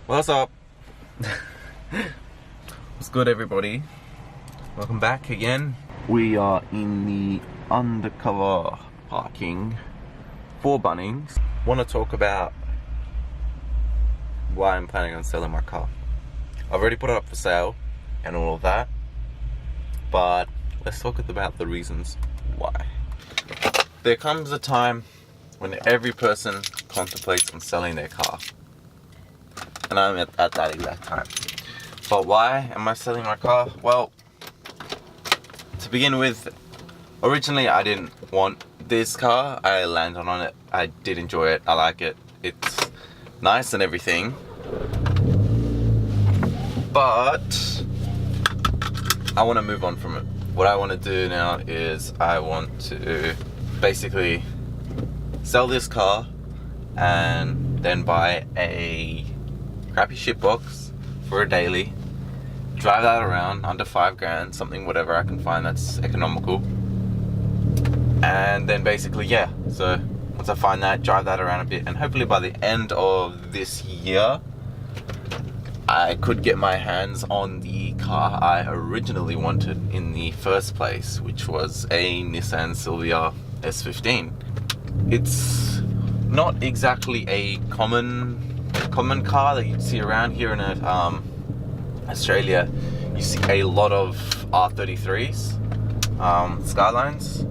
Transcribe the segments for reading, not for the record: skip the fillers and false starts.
What's up? What's good, everybody? Welcome back again. We are in the undercover parking for Bunnings. Want to talk about why I'm planning on selling my car. I've already put it up for sale and all of that, but let's talk about the reasons why. There comes a time when every person contemplates on selling their car. And I'm at that exact time. But why am I selling my car? Well, to begin with, originally I didn't want this car. I landed on it. I did enjoy it. I like it. It's nice and everything. But I want to move on from it. What I want to do now is I want to basically sell this car and then buy a crappy shit box for a daily, drive that around under $5,000, something whatever I can find that's economical, and then basically so once I find that, drive that around a bit, and hopefully by the end of this year I could get my hands on the car I originally wanted in the first place, which was a Nissan Silvia S15. It's not exactly a common car that you see around here in Australia. You see a lot of R33s, Skylines,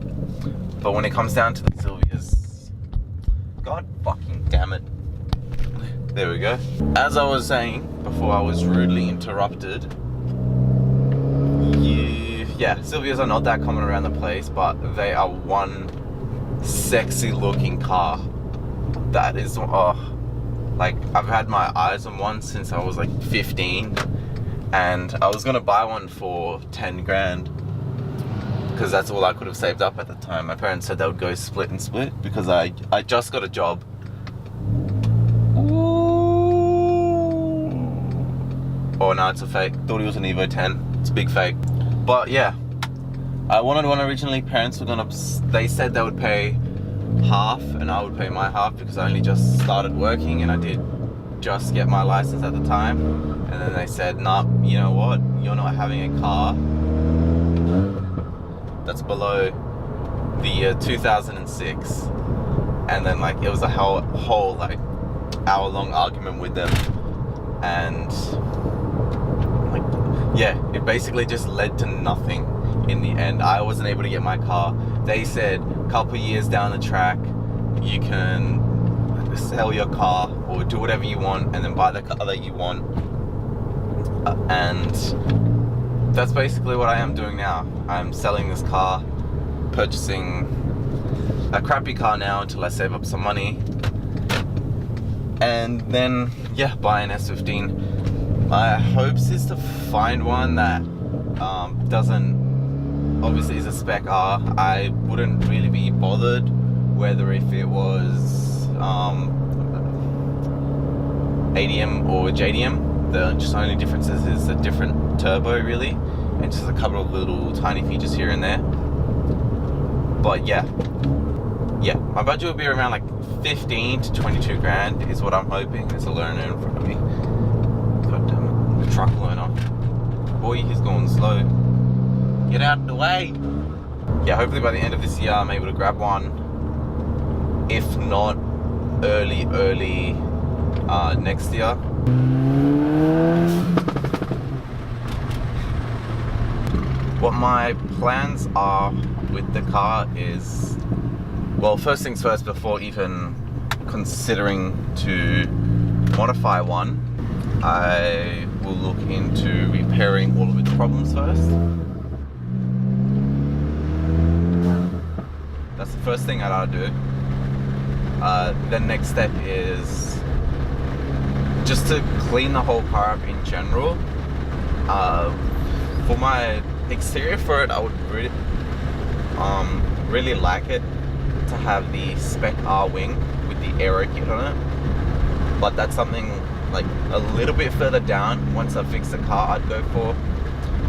but when it comes down to the Silvias, god fucking damn it. There we go. As I was saying before I was rudely interrupted, Silvias are not that common around the place, but they are one sexy looking car that is like, I've had my eyes on one since I was like 15, and I was gonna buy one for 10 grand because that's all I could have saved up at the time. My parents said they would go split and split because I just got a job. Ooh. Oh no, it's a fake. Thought it was an Evo 10. It's a big fake. But yeah, I wanted one originally. Parents were they said they would pay half and I would pay my half because I only just started working and I did just get my license at the time. And then they said, nah, you know what, you're not having a car that's below the year 2006. And then like it was a whole like hour-long argument with them, and like it basically just led to nothing. In the end, I wasn't able to get my car. They said a couple years down the track you can sell your car or do whatever you want and then buy the car that you want, and that's basically what I am doing now. I'm selling this car, purchasing a crappy car now until I save up some money, and then buy an S15. My hopes is to find one that obviously is a spec R. I wouldn't really be bothered whether if it was ADM or JDM. The just only difference is a different turbo really, and just a couple of little tiny features here and there. But my budget would be around like 15 to 22 grand is what I'm hoping. There's a learner in front of me. God damn it, the truck learner. Boy, he's going slow. Get out of the way. Hopefully by the end of this year I'm able to grab one. If not early next year. What my plans are with the car is, well, first things first, before even considering to modify one, I will look into repairing all of its problems first. That's the first thing I gotta do. The next step is just to clean the whole car up in general. For my exterior for it, I would really like it to have the spec R wing with the aero kit on it, but that's something like a little bit further down. Once I fix the car, I'd go for.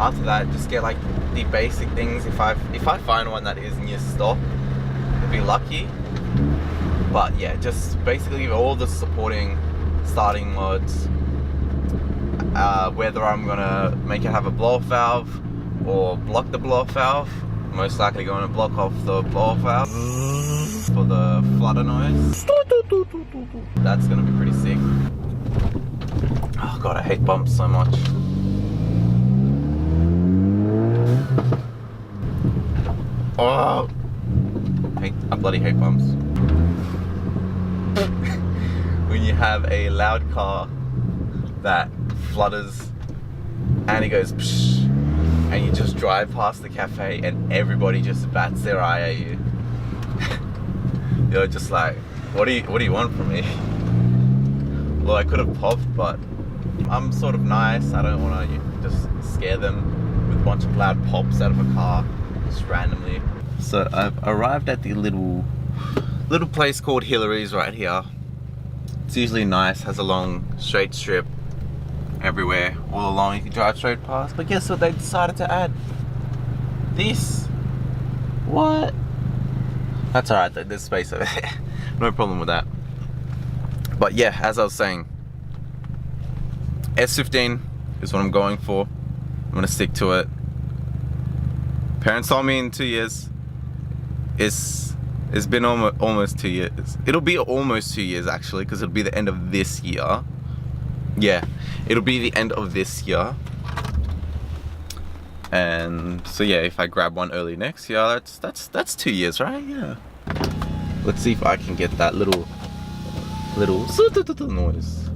After that, just get like the basic things. If I find one that is near stock, I'd be lucky. But just basically all the supporting starting mods, whether I'm gonna make it have a blow-off valve or block the blow-off valve. Most likely going to block off the blow-off valve for the flutter noise. That's gonna be pretty sick. Oh god, I hate bumps so much. Oh, I bloody hate bumps. When you have a loud car that flutters and it goes psh, and you just drive past the cafe and everybody just bats their eye at you. You're just like, what do you want from me? Well, I could have popped, but I'm sort of nice. I don't want to just scare them with a bunch of loud pops out of a car just randomly. So I've arrived at the little place called Hillary's right here. It's usually nice, has a long straight strip everywhere, all along you can drive straight past. But guess what they decided to add? This. What? That's alright though, there's space over there. No problem with that. But yeah, as I was saying, S15 is what I'm going for. I'm gonna stick to it. Parents told me in 2 years. It's been almost 2 years. It'll be almost 2 years actually, because it'll be the end of this year. Yeah, it'll be the end of this year. And so yeah, if I grab one early next year, that's 2 years, right? Yeah. Let's see if I can get that little noise.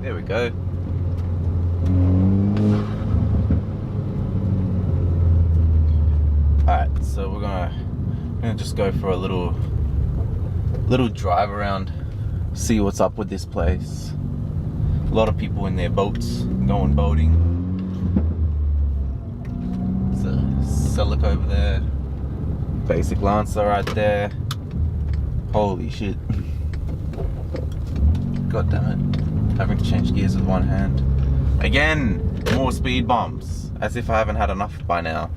There we go. Alright, so we're gonna just go for a little drive around, see what's up with this place. A lot of people in their boats going boating. There's a Celica over there. Basic Lancer right there. Holy shit. God damn it. Having to change gears with one hand. Again, more speed bumps. As if I haven't had enough by now.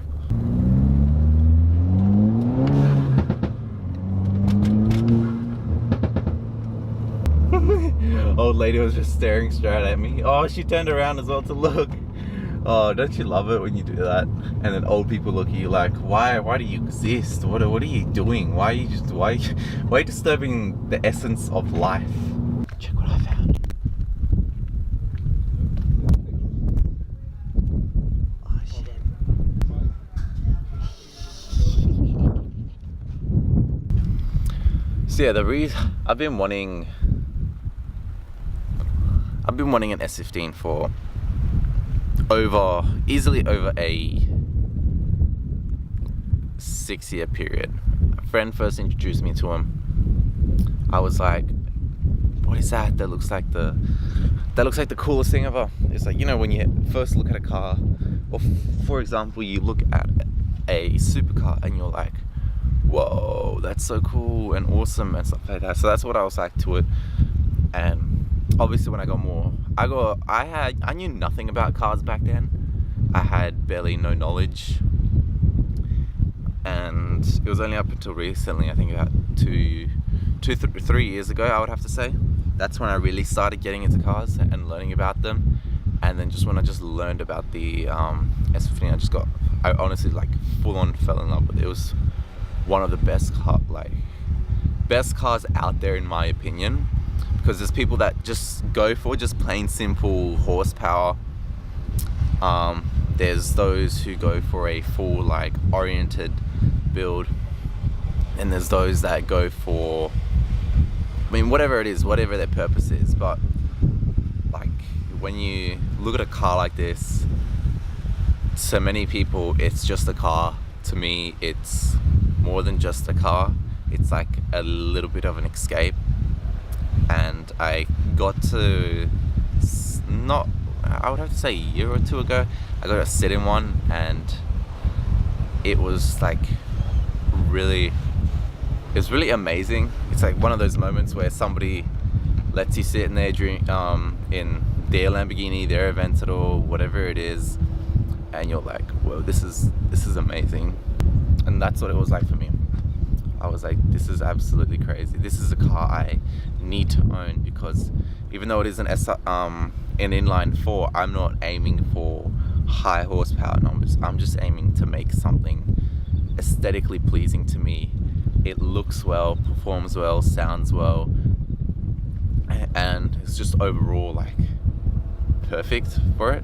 Old lady was just staring straight at me. Oh, she turned around as well to look. Oh, don't you love it when you do that? And then old people look at you like, why do you exist? What are you doing? Why are you disturbing the essence of life? Check what I found. Oh shit. So yeah, the reason I've been wanting an S15 for easily over a 6-year period. A friend first introduced me to him. I was like, what is that? That looks like the coolest thing ever. It's like, you know, when you first look at a car, or for example, you look at a supercar and you're like, whoa, that's so cool and awesome and stuff like that. So that's what I was like to it. And obviously when I got more, I knew nothing about cars back then. I had barely no knowledge, and it was only up until recently, I think about 3 years ago, I would have to say, that's when I really started getting into cars and learning about them. And then just when I just learned about the S15, I honestly like full on fell in love with it. It was one of the best cars out there in my opinion. Because there's people that just go for just plain simple horsepower. There's those who go for a full like oriented build, and there's those that go for, I mean, whatever it is, whatever their purpose is. But like when you look at a car like this, to many people it's just a car. To me, it's more than just a car. It's like a little bit of an escape. And I got to, I would have to say a year or two ago, I got to sit in one, and it was like really amazing. It's like one of those moments where somebody lets you sit in their dream, in their Lamborghini, their Aventador, whatever it is, and you're like, whoa, this is amazing. And that's what it was like for me. I was like, this is absolutely crazy. This is a car I need to own, because even though it is an inline 4, I'm not aiming for high horsepower numbers. I'm just aiming to make something aesthetically pleasing to me. It looks well, performs well, sounds well, and it's just overall like perfect for it.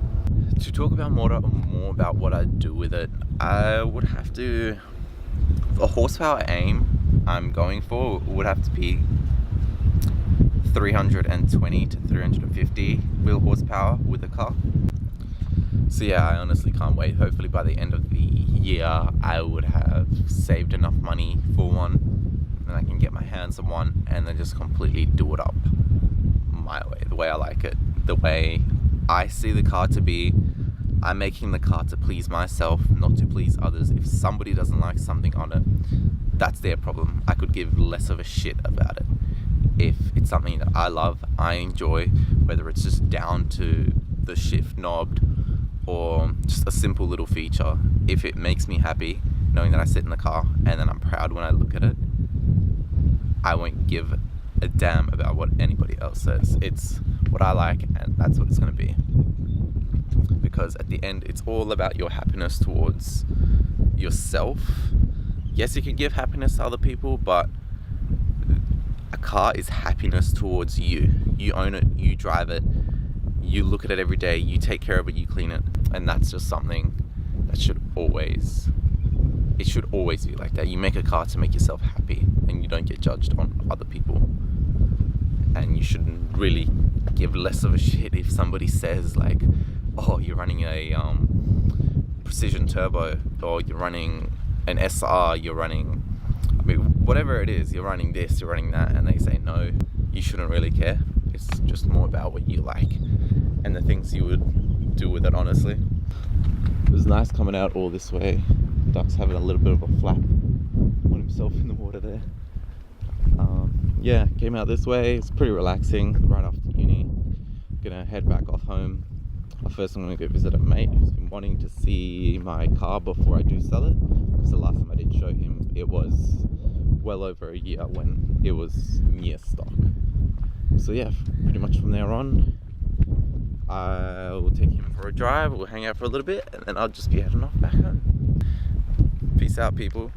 To talk about more about what I do with it, I would have to, the horsepower aim I'm going for would have to be 320 to 350 wheel horsepower with the car. So yeah, I honestly can't wait. Hopefully by the end of the year I would have saved enough money for one, and I can get my hands on one and then just completely do it up my way, the way I like it, the way I see the car to be. I'm making the car to please myself, not to please others. If somebody doesn't like something on it, that's their problem. I could give less of a shit about it. If it's something that I love, I enjoy, whether it's just down to the shift knobbed or just a simple little feature, if it makes me happy knowing that I sit in the car and then I'm proud when I look at it, I won't give a damn about what anybody else says. It's what I like, and that's what it's going to be. Because at the end, it's all about your happiness towards yourself. Yes, you can give happiness to other people, but a car is happiness towards you. You own it, you drive it, you look at it every day, you take care of it, you clean it, and that's just something that should always be like that. You make a car to make yourself happy, and you don't get judged on other people. And you shouldn't really give less of a shit if somebody says like, oh, you're running a precision turbo, or you're running an SR, you're running, I mean, whatever it is, you're running this, you're running that, and they say no, you shouldn't really care. It's just more about what you like and the things you would do with it, honestly. It was nice coming out all this way. Duck's having a little bit of a flap on himself in the water there. Yeah, came out this way. It's pretty relaxing right after uni. Gonna head back off home. First I'm gonna go visit a mate who's been wanting to see my car before I do sell it, because the last time I did show him, it was well over a year when it was near stock. So yeah, pretty much from there on, I will take him for a drive, we'll hang out for a little bit, and then I'll just be heading off back home. Peace out, people.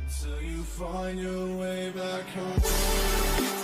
Until you find your way back home.